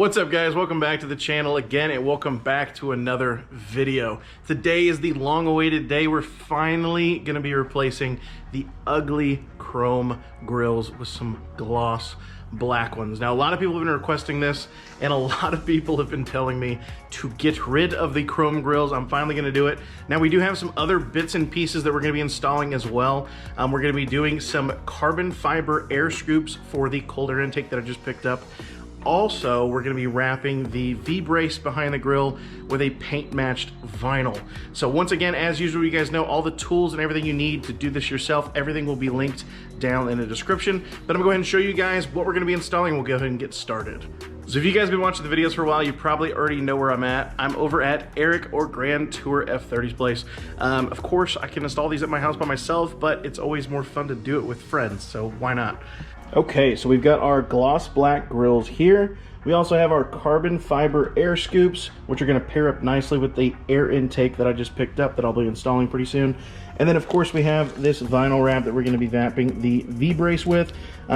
What's up, guys? Welcome back to the channel again, and welcome back to another video. Today is the long-awaited day. We're finally going to be replacing the ugly chrome grills with some gloss black ones. Now, a lot of people have been requesting this, and a lot of people have been telling me to get rid of the chrome grills. I'm finally going to do it. Now, we do have some other bits and pieces that we're going to be installing as well. We're going to be doing some carbon fiber air scoops for the cold air intake that I just picked up. Also, we're going to be wrapping the Vbrace behind the grill with a paint-matched vinyl. So once again, as usual, you guys know all the tools and everything you need to do this yourself. Everything will be linked down in the description. But I'm going to go ahead and show you guys what we're going to be installing. We'll go ahead and get started. So if you guys have been watching the videos for a while, you probably already know where I'm at. I'm over at Eric or Grand Tour F30's place. Of course, I can install these at my house by myself, but it's always more fun to do it with friends, so why not? Okay, so we've got our gloss black grills here. We also have our carbon fiber air scoops, which are going to pair up nicely with the air intake that I just picked up that I'll be installing pretty soon. And then, of course, we have this vinyl wrap that we're going to be wrapping the Vbrace with,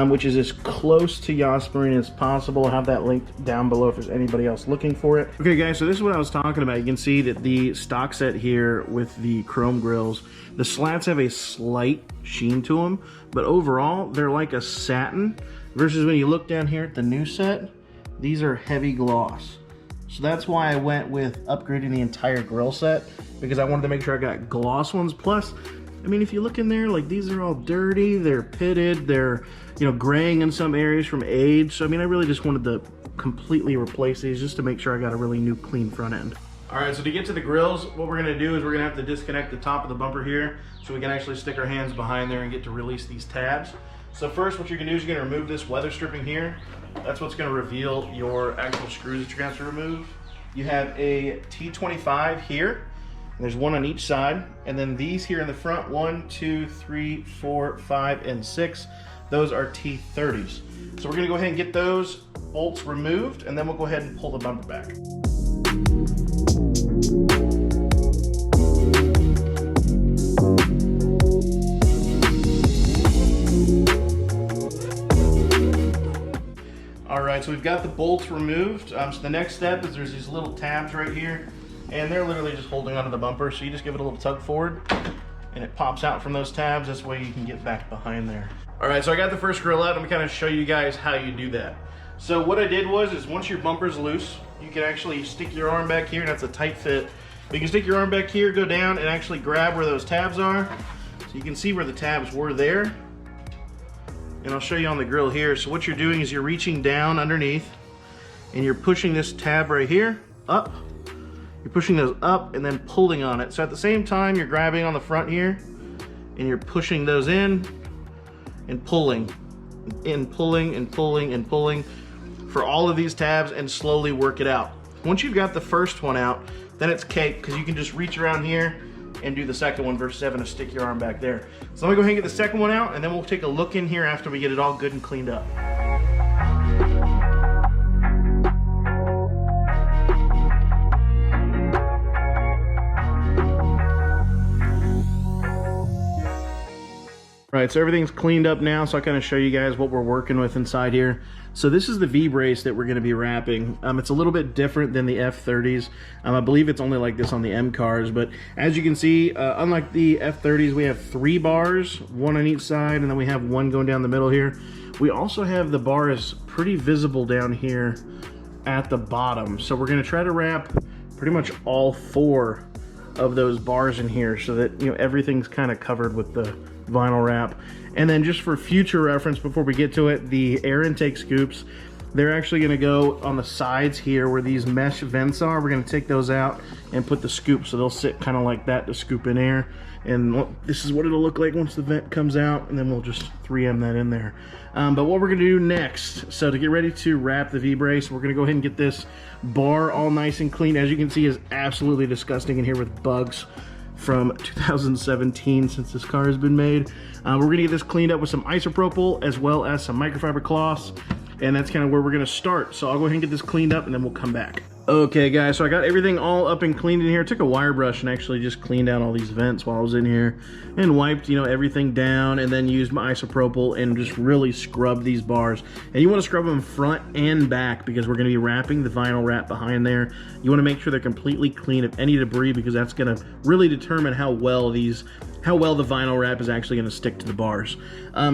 which is as close to Yasmarine as possible. I'll have that linked down below if there's anybody else looking for it. Okay, guys, so this is what I was talking about. You can see that the stock set here with the chrome grills, the slats have a slight sheen to them, but overall, they're like a satin, versus when you look down here at the new set, these are heavy gloss. So that's why I went with upgrading the entire grill set, because I wanted to make sure I got gloss ones. Plus, I mean, if you look in there, like, these are all dirty, they're pitted, they're, you know, graying in some areas from age. So I mean, I really just wanted to completely replace these just to make sure I got a really new clean front end. All right, so to get to the grills, what we're gonna do is we're gonna have to disconnect the top of the bumper here so we can actually stick our hands behind there and get to release these tabs. So first, what you're gonna do is you're gonna remove this weather stripping here. That's what's gonna reveal your actual screws that you're gonna have to remove. You have a T25 here, and there's one on each side, and then these here in the front, 1, 2, 3, 4, 5, and 6, those are T30s. So we're gonna go ahead and get those bolts removed, and then we'll go ahead and pull the bumper back. Alright, so we've got the bolts removed. So the next step is there's these little tabs right here, and they're literally just holding onto the bumper. So you just give it a little tug forward, and it pops out from those tabs. This way you can get back behind there. Alright, so I got the first grill out. Let me kind of show you guys how you do that. So what I did was once your bumper's loose, you can actually stick your arm back here, and that's a tight fit. But you can stick your arm back here, go down, and actually grab where those tabs are. So you can see where the tabs were there. And I'll show you on the grill here. So what you're doing is you're reaching down underneath, and you're pushing this tab right here up. You're pushing those up and then pulling on it. So at the same time, you're grabbing on the front here, and you're pushing those in and pulling, and pulling and pulling and pulling for all of these tabs, and slowly work it out. Once you've got the first one out, then it's cake, because you can just reach around here and do the second one versus having to stick your arm back there. So let me go ahead and get the second one out, and then we'll take a look in here after we get it all good and cleaned up. Right, so everything's cleaned up now, so I'll kind of show you guys what we're working with inside here. So this is the Vbrace that we're going to be wrapping. It's a little bit different than the F30s. I believe it's only like this on the M cars, but as you can see, unlike the F30s, we have 3 bars, 1 on each side, and then we have 1 going down the middle here. We also have the bars pretty visible down here at the bottom. So we're going to try to wrap pretty much all 4 of those bars in here so that, you know, everything's kind of covered with the vinyl wrap. And then just for future reference, before we get to it, the air intake scoops, they're actually going to go on the sides here where these mesh vents are. We're going to take those out and put the scoops, so they'll sit kind of like that to scoop in air. And this is what it'll look like once the vent comes out, and then we'll just 3M that in there. But what we're going to do next, so to get ready to wrap the Vbrace, we're going to go ahead and get this bar all nice and clean. As you can see, it's absolutely disgusting in here with bugs from 2017 since this car has been made. We're going to get this cleaned up with some isopropyl as well as some microfiber cloths, and that's kind of where we're going to start. So I'll go ahead and get this cleaned up, and then we'll come back. Okay guys, so I got everything all up and cleaned in here. I took a wire brush and actually just cleaned out all these vents while I was in here and wiped, you know, everything down, and then used my isopropyl and just really scrubbed these bars. And you want to scrub them front and back because we're going to be wrapping the vinyl wrap behind there. You want to make sure they're completely clean of any debris because that's going to really determine how well the vinyl wrap is actually going to stick to the bars.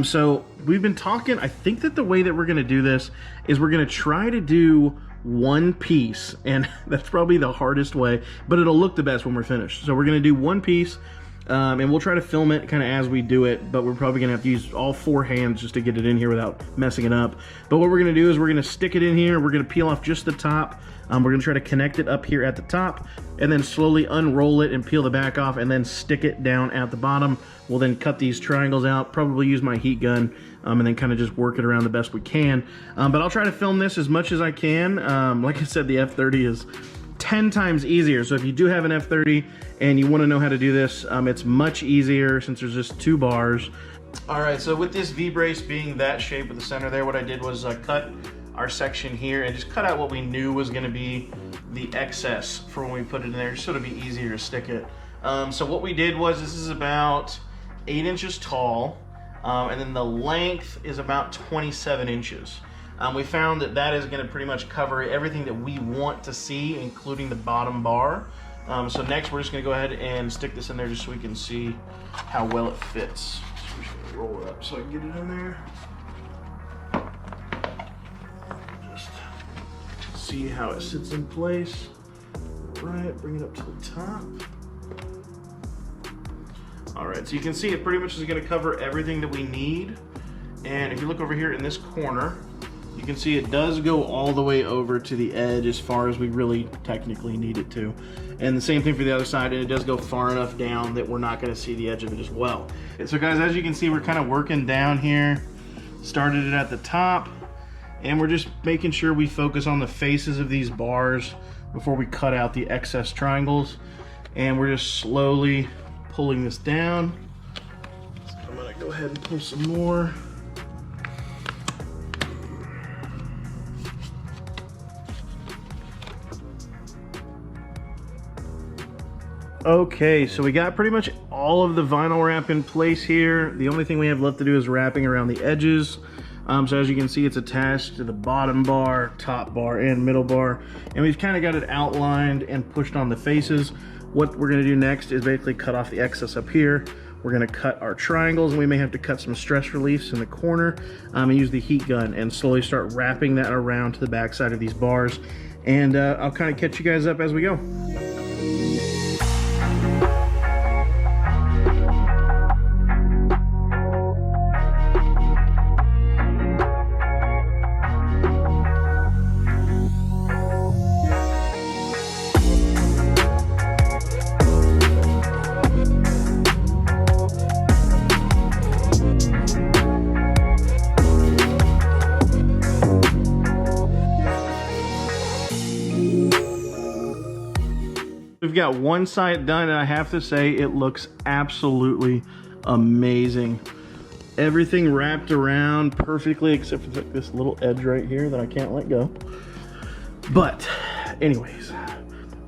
So we've been talking, I think that the way that we're going to do this is we're going to try to do one piece, and that's probably the hardest way, but it'll look the best when we're finished. So we're going to do one piece, and we'll try to film it kind of as we do it, but we're probably going to have to use all four hands just to get it in here without messing it up. But what we're going to do is we're going to stick it in here, we're going to peel off just the top, we're going to try to connect it up here at the top, and then slowly unroll it and peel the back off, and then stick it down at the bottom. We'll then cut these triangles out, probably use my heat gun, and then kind of just work it around the best we can. But I'll try to film this as much as I can. Like I said, the F30 is 10 times easier. So if you do have an F30 and you want to know how to do this, it's much easier since there's just two bars. All right, so with this V-brace being that shape of the center there, what I did was cut our section here and just cut out what we knew was going to be the excess for when we put it in there, just so it'll be easier to stick it. So what we did was, this is about 8 inches tall, and then the length is about 27 inches. We found that that is going to pretty much cover everything that we want to see, including the bottom bar. So next we're just going to go ahead and stick this in there just so we can see how well it fits. So we're just going to roll it up so I can get it in there. Just see how it sits in place. Right, bring it up to the top. All right, so you can see it pretty much is going to cover everything that we need. And if you look over here in this corner, you can see it does go all the way over to the edge as far as we really technically need it to. And the same thing for the other side, and it does go far enough down that we're not going to see the edge of it as well. So guys, as you can see, we're kind of working down here. Started it at the top, and we're just making sure we focus on the faces of these bars before we cut out the excess triangles. And we're just slowly pulling this down. So I'm gonna go ahead and pull some more. Okay, so we got pretty much all of the vinyl wrap in place here. The only thing we have left to do is wrapping around the edges. So as you can see, it's attached to the bottom bar, top bar, and middle bar. And we've kind of got it outlined and pushed on the faces. What we're gonna do next is basically cut off the excess up here. We're gonna cut our triangles, and we may have to cut some stress reliefs in the corner, and use the heat gun and slowly start wrapping that around to the back side of these bars. And I'll kind of catch you guys up as we go. We've got one side done, and I have to say it looks absolutely amazing. Everything wrapped around perfectly except for this little edge right here that I can't let go. But anyways,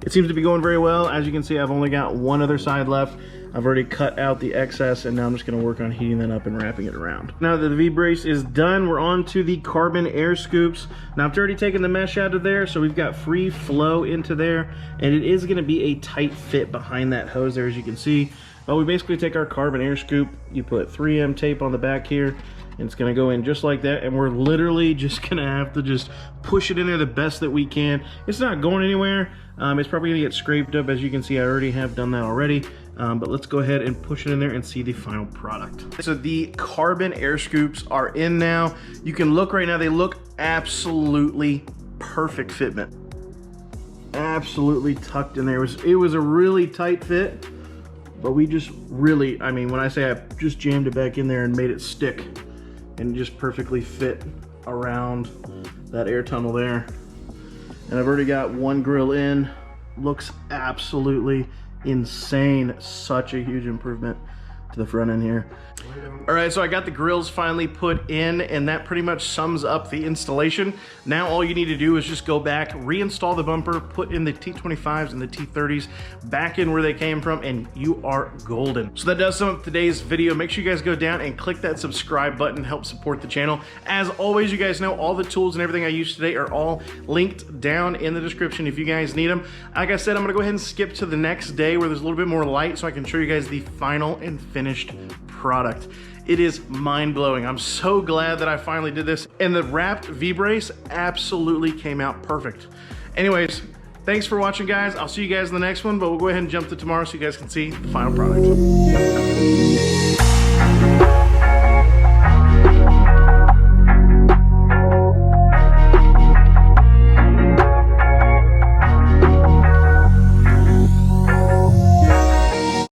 it seems to be going very well. As you can see, I've only got one other side left. I've already cut out the excess, and now I'm just going to work on heating that up and wrapping it around. Now that the V-brace is done, we're on to the carbon air scoops. Now I've already taken the mesh out of there, so we've got free flow into there, and it is going to be a tight fit behind that hose there, as you can see. But we basically take our carbon air scoop, you put 3M tape on the back here, and it's going to go in just like that, and we're literally just going to have to just push it in there the best that we can. It's not going anywhere. It's probably going to get scraped up. As you can see, I already have done that already. But let's go ahead and push it in there and see the final product. So the carbon air scoops are in now. You can look right now, they look absolutely perfect fitment. Absolutely tucked in there. It was a really tight fit, but we just really, I mean, when I say I just jammed it back in there and made it stick and just perfectly fit around that air tunnel there. And I've already got one grill in. Looks absolutely insane. Such a huge improvement. to the front end here. All right, so I got the grills finally put in, and that pretty much sums up the installation. Now all you need to do is just go back, reinstall the bumper, put in the T25s and the T30s back in where they came from, and you are golden. So that does sum up today's video. Make sure you guys go down and click that subscribe button, help support the channel. As always, you guys know all the tools and everything I used today are all linked down in the description if you guys need them. Like I said, I'm gonna go ahead and skip to the next day where there's a little bit more light so I can show you guys the final and finished product. It is mind-blowing. I'm so glad that I finally did this, and the wrapped V-brace absolutely came out perfect. Anyways, thanks for watching, guys. I'll see you guys in the next one, but we'll go ahead and jump to tomorrow so you guys can see the final product.